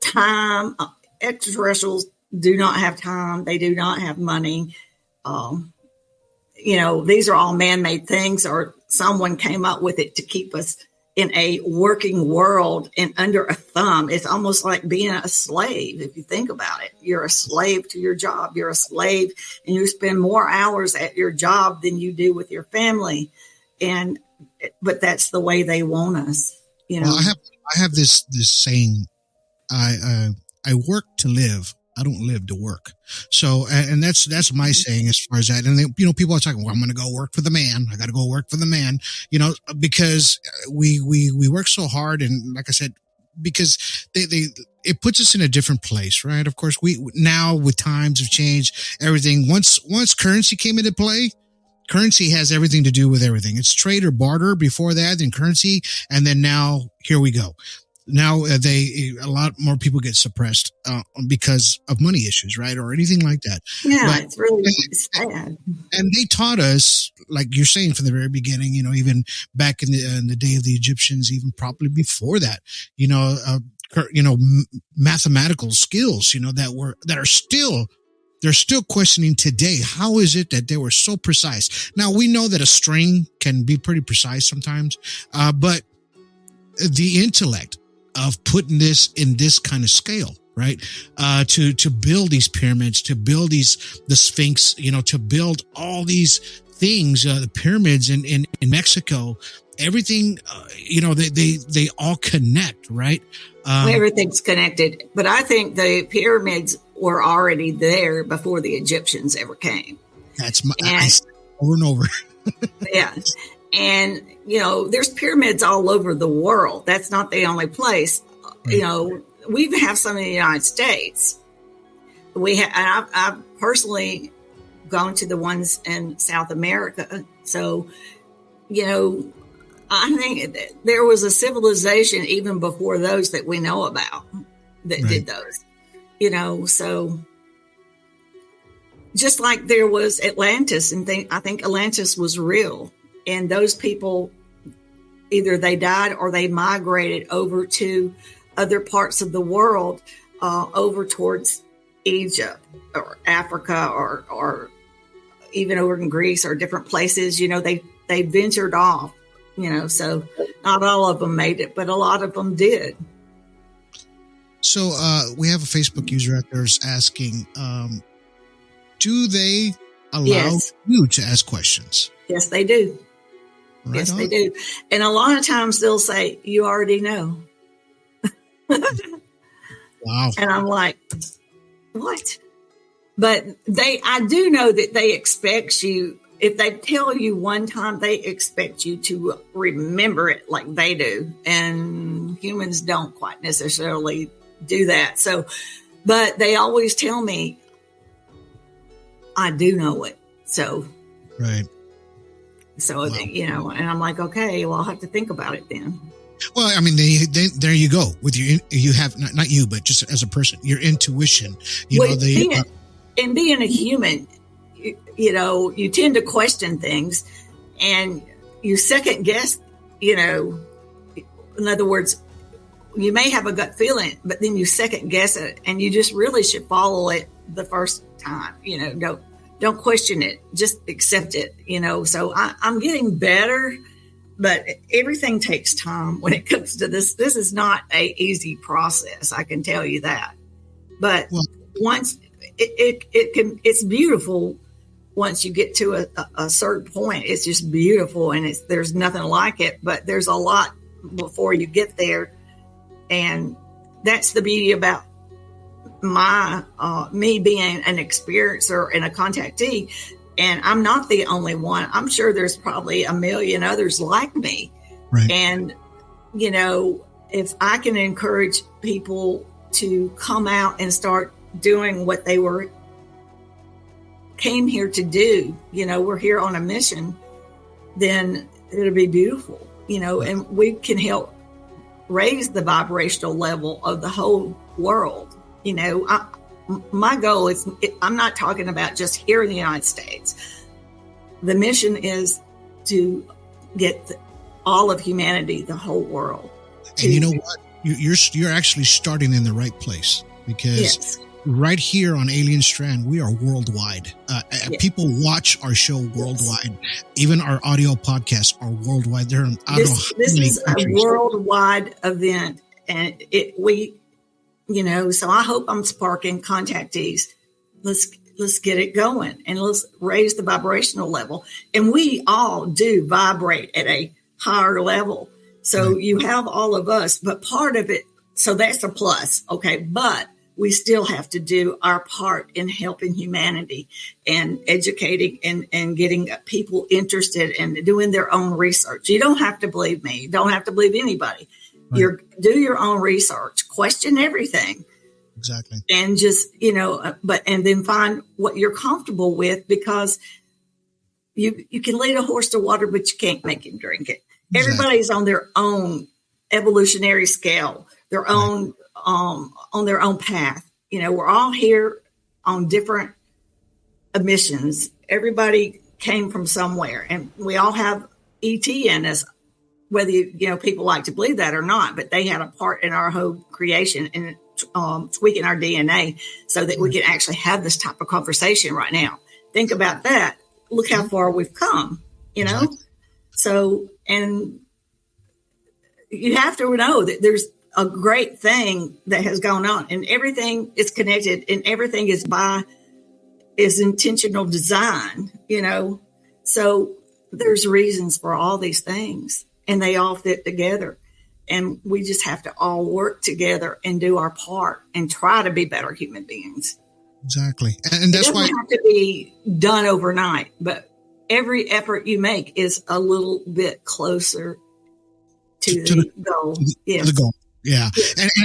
time. Extraterrestrials do not have time. They do not have money. You know, these are all man-made things, or someone came up with it to keep us in a working world and under a thumb. It's almost like being a slave. If you think about it, you're a slave to your job. You're a slave and you spend more hours at your job than you do with your family. But that's the way they want us, you know. Well, I have this saying, I work to live. I don't live to work. So, and that's my saying as far as that. And then, you know, people are talking, well, I'm going to go work for the man. I got to go work for the man, you know, because we work so hard. And like I said, because it puts us in a different place, right? Of course, we now with times have changed everything. Once currency came into play, currency has everything to do with everything. It's trade or barter before that, then currency. And then now here we go. Now a lot more people get suppressed because of money issues, right? Or anything like that. Yeah, But- it's really sad. and they taught us, like you're saying from the very beginning, you know, even back in the day of the Egyptians, even probably before that, you know, mathematical skills, you know, that are still, they're still questioning today. How is it that they were so precise? Now we know that a string can be pretty precise sometimes, but the intellect of putting this in this kind of scale, right? To build these pyramids, to build the Sphinx, you know, to build all these things, the pyramids in Mexico, everything, you know, they all connect, right? Everything's connected. But I think the pyramids were already there before the Egyptians ever came. That's I say over and over. Yeah. And, you know, there's pyramids all over the world. That's not the only place. You know, we have some in the United States. I've personally gone to the ones in South America. So, you know, I think there was a civilization even before those that we know about that did those, you know, so just like there was Atlantis, and I think Atlantis was real. And those people, either they died or they migrated over to other parts of the world, over towards Egypt or Africa or even over in Greece or different places. You know, they ventured off, you know, so not all of them made it, but a lot of them did. So we have a Facebook user out there asking, do they allow you to ask questions? Yes, they do. Right yes, on. they do. And a lot of times they'll say, you already know. Wow. And I'm like, what? But I do know that they expect you, if they tell you one time, they expect you to remember it like they do. And humans don't quite necessarily do that. So, but they always tell me, I do know it. So, right. So, Wow. you know, and I'm like, okay, well, I'll have to think about it then. Well, I mean, there you go with you have not you, but just as a person, your intuition, and being a human, you know, you tend to question things and you second guess, you know, in other words, you may have a gut feeling, but then you second guess it and you just really should follow it the first time, you know, don't question it, just accept it, you know. So I'm getting better but everything takes time when it comes to this. This is not a easy process. I can tell you that. But once it's beautiful. Once you get to a certain point, it's just beautiful, and there's nothing like it. But there's a lot before you get there, and that's the beauty about me being an experiencer and a contactee. And I'm not the only one. I'm sure there's probably a million others like me. Right. And, you know, if I can encourage people to come out and start doing what they came here to do, you know, we're here on a mission, then it'll be beautiful, you know, and we can help raise the vibrational level of the whole world. You know, my goal is, I'm not talking about just here in the United States. The mission is to get all of humanity, the whole world. And you know what? You're actually starting in the right place, because right here on Alien Strand, we are worldwide. People watch our show worldwide. Even our audio podcasts are worldwide. This is a worldwide event, and you know, so I hope I'm sparking contactees. Let's get it going, and let's raise the vibrational level. And we all do vibrate at a higher level. So you have all of us, but part of it, so that's a plus. Okay. But we still have to do our part in helping humanity and educating and getting people interested in doing their own research. You don't have to believe me. You don't have to believe anybody. Right. Do your own research, question everything. Exactly. And just, you know, and then find what you're comfortable with, because you can lead a horse to water, but you can't make him drink it. Exactly. Everybody's on their own evolutionary scale, their own, on their own path. You know, we're all here on different emissions. Everybody came from somewhere, and we all have ET in us, whether you know people like to believe that or not. But they had a part in our whole creation and tweaking our DNA so that we can actually have this type of conversation right now. Think about that. Look how far we've come. You know, so and you have to know that there's a great thing that has gone on, and everything is connected, and everything is intentional design, you know. So there's reasons for all these things, and they all fit together, and we just have to all work together and do our part and try to be better human beings. Exactly. And that's why it doesn't have to be done overnight, but every effort you make is a little bit closer to the goal. Yes. To the goal. Yeah.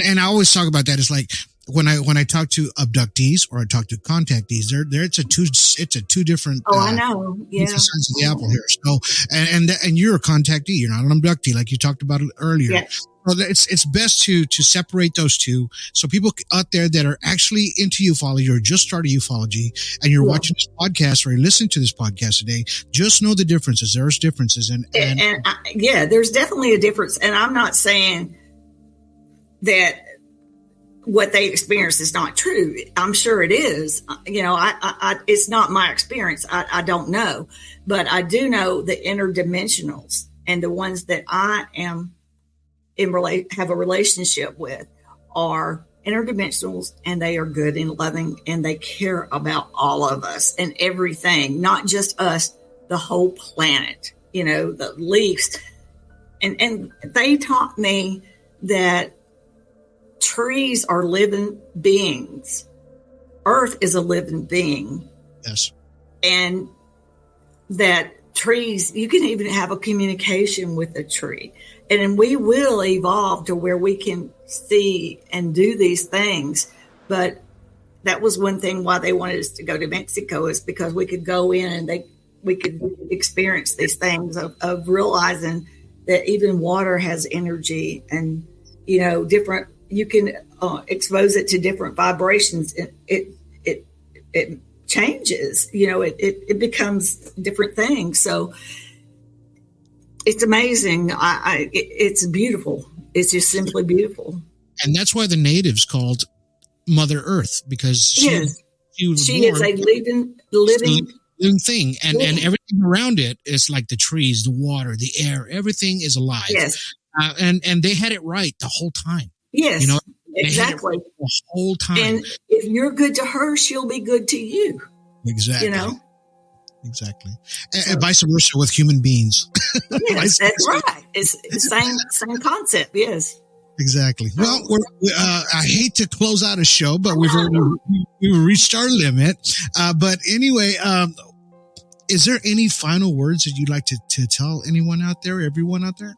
And I always talk about that. It's like when I talk to abductees or I talk to contactees, it's a two different I know. Yeah. sides of the apple here. So and you're a contactee, you're not an abductee, like you talked about it earlier. Yes. So it's best to separate those two. So people out there that are actually into ufology or just started ufology, and you're watching this podcast or you're listening to this podcast today, just know the differences. There's differences, and there's definitely a difference. And I'm not saying that what they experience is not true. I'm sure it is. You know, I it's not my experience. I don't know, but I do know the interdimensionals and the ones that I am have a relationship with are interdimensionals, and they are good and loving, and they care about all of us and everything, not just us, the whole planet, you know, the leaves. And they taught me that trees are living beings. Earth is a living being. Yes. And that trees, you can even have a communication with a tree. And we will evolve to where we can see and do these things. But that was one thing why they wanted us to go to Mexico, is because we could go in and we could experience these things of realizing that even water has energy, and, you know, you can expose it to different vibrations. It changes, you know, it becomes different things. So it's amazing. It's beautiful. It's just simply beautiful. And that's why the natives called Mother Earth, because she is a living living thing, and everything around it is like the trees, the water, the air, everything is alive. Yes. And they had it right the whole time. Yes. You know, exactly. Right the whole time. And if you're good to her, she'll be good to you. Exactly. You know. Exactly. And vice versa with human beings. Yes, that's right. It's the same concept. Yes. Exactly. Well, I hate to close out a show, but we've reached our limit. But anyway, is there any final words that you'd like to tell anyone out there, everyone out there?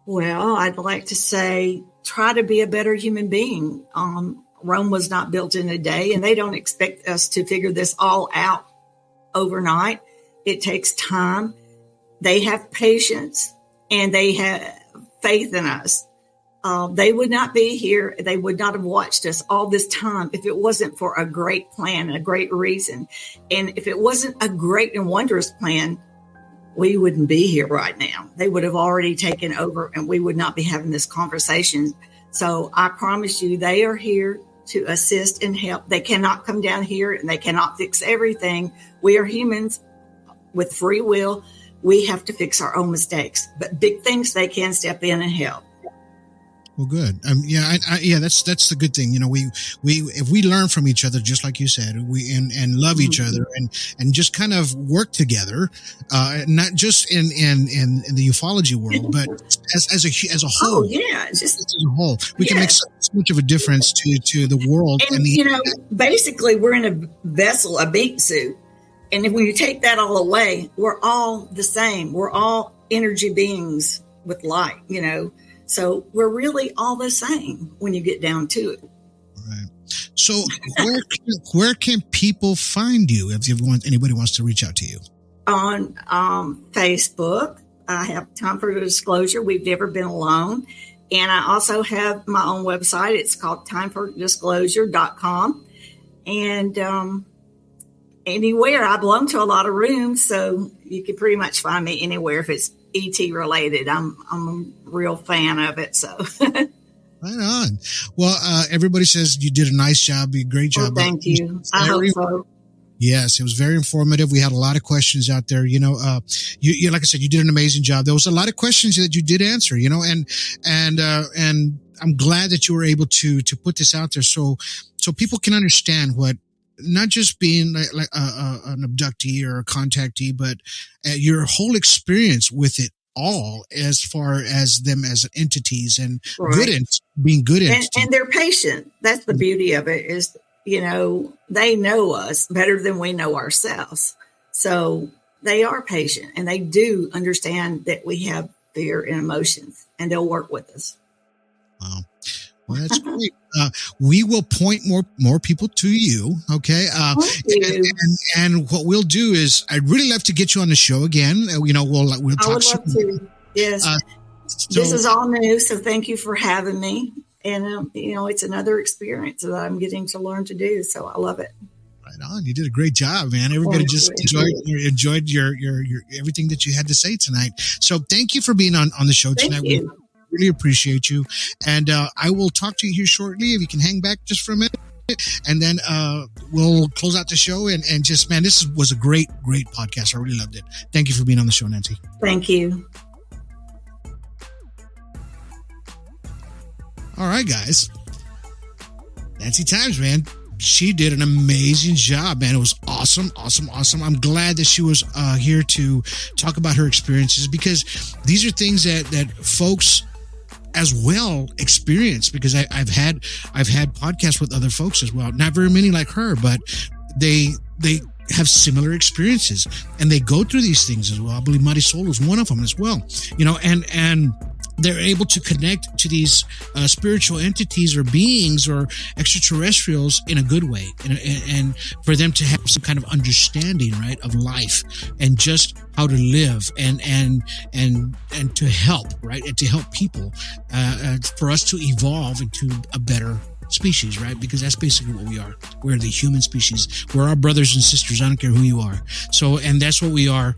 Well, I'd like to say, try to be a better human being. Rome was not built in a day, and they don't expect us to figure this all out overnight. It takes time. They have patience, and they have faith in us. They would not be here. They would not have watched us all this time if it wasn't for a great plan and a great reason. And if it wasn't a great and wondrous plan, we wouldn't be here right now. They would have already taken over, and we would not be having this conversation. So I promise you, they are here to assist and help. They cannot come down here and they cannot fix everything. We are humans with free will. We have to fix our own mistakes, but big things, they can step in and help. Well, good. That's the good thing. You know, we if we learn from each other, just like you said, and love each other and just kind of work together, not just in the ufology world, but as a whole. Oh yeah, just as a whole, we can make so much of a difference to the world. And you know, basically, we're in a vessel, a meat suit, and if you take that all away, we're all the same. We're all energy beings with light. You know. So we're really all the same when you get down to it. Right. So where can people find you if anybody wants to reach out to you? On Facebook, I have Time for Disclosure. We've never been alone. And I also have my own website. It's called timefordisclosure.com. And anywhere, I belong to a lot of rooms, so you can pretty much find me anywhere if it's ET related. I'm a real fan of it. So right on. Well, everybody says you did a nice job, a great job. Well, thank you. I hope so. Yes, it was very informative. We had a lot of questions out there. You know, you like I said, you did an amazing job. There was a lot of questions that you did answer. You know, and I'm glad that you were able to put this out there so people can understand what. Not just being like an abductee or a contactee, but your whole experience with it all, as far as them as entities and being good entities. And they're patient. That's the beauty of it is, you know, they know us better than we know ourselves. So they are patient and they do understand that we have fear and emotions, and they'll work with us. Wow. Well, that's great. We will point more people to you. Okay. And what we'll do is, I'd really love to get you on the show again. You know, we'll talk. I would love to. Yes. This is all new. So thank you for having me. And, you know, it's another experience that I'm getting to learn to do. So I love it. Right on. You did a great job, man. Everybody just enjoyed your everything that you had to say tonight. So thank you for being on the show tonight. Thank you. Really appreciate you. And I will talk to you here shortly. If you can hang back just for a minute. And then we'll close out the show. And just, man, this was a great podcast. I really loved it. Thank you for being on the show, Nancy. Thank you. All right, guys. Nancy Thames, man. She did an amazing job, man. It was awesome. I'm glad that she was here to talk about her experiences, because these are things that folks as well experience, because I've had podcasts with other folks as well. Not very many like her, but they have similar experiences and they go through these things as well. I believe Marisol is one of them as well, you know, and they're able to connect to these spiritual entities or beings or extraterrestrials in a good way, and for them to have some kind of understanding, right, of life and just how to live and to help, right, and to help people, for us to evolve into a better species, right? Because that's basically what we are. We're the human species. We're our brothers and sisters. I don't care who you are. So, and that's what we are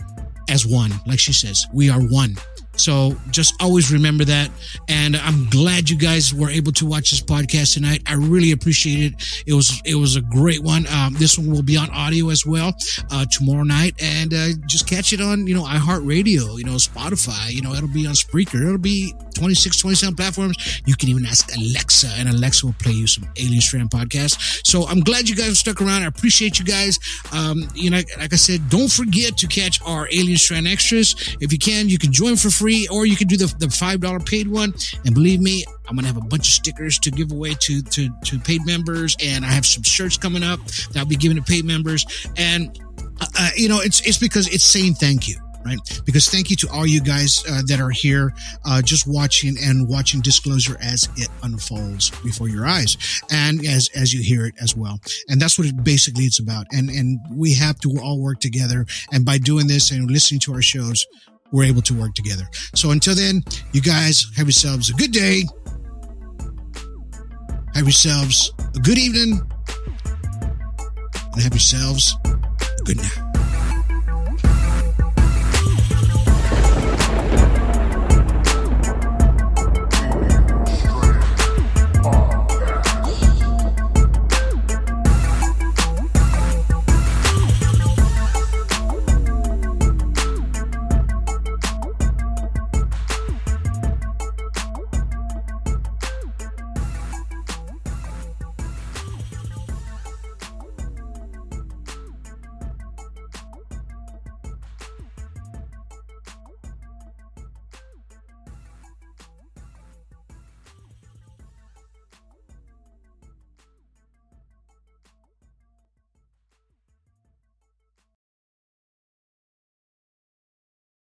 as one. Like she says, we are one. So just always remember that. And I'm glad you guys were able to watch this podcast tonight. I really appreciate it. It was a great one. This one will be on audio as well tomorrow night, and just catch it on iHeartRadio, Spotify. It'll be on Spreaker. It'll be 26, 27 platforms. You can even ask Alexa, and Alexa will play you some Alien Strand podcast. So I'm glad you guys stuck around. I appreciate you guys. Like I said, don't forget to catch our Alien Strand extras. If you can join for free, or you can do the $5 paid one. And believe me, I'm gonna have a bunch of stickers to give away to paid members, and I have some shirts coming up that I'll be giving to paid members. And it's because it's saying thank you. Right? Because thank you to all you guys that are here just watching Disclosure as it unfolds before your eyes, and as you hear it as well. And that's what it's about. And we have to all work together. And by doing this and listening to our shows, we're able to work together. So until then, you guys have yourselves a good day. Have yourselves a good evening. And have yourselves a good night.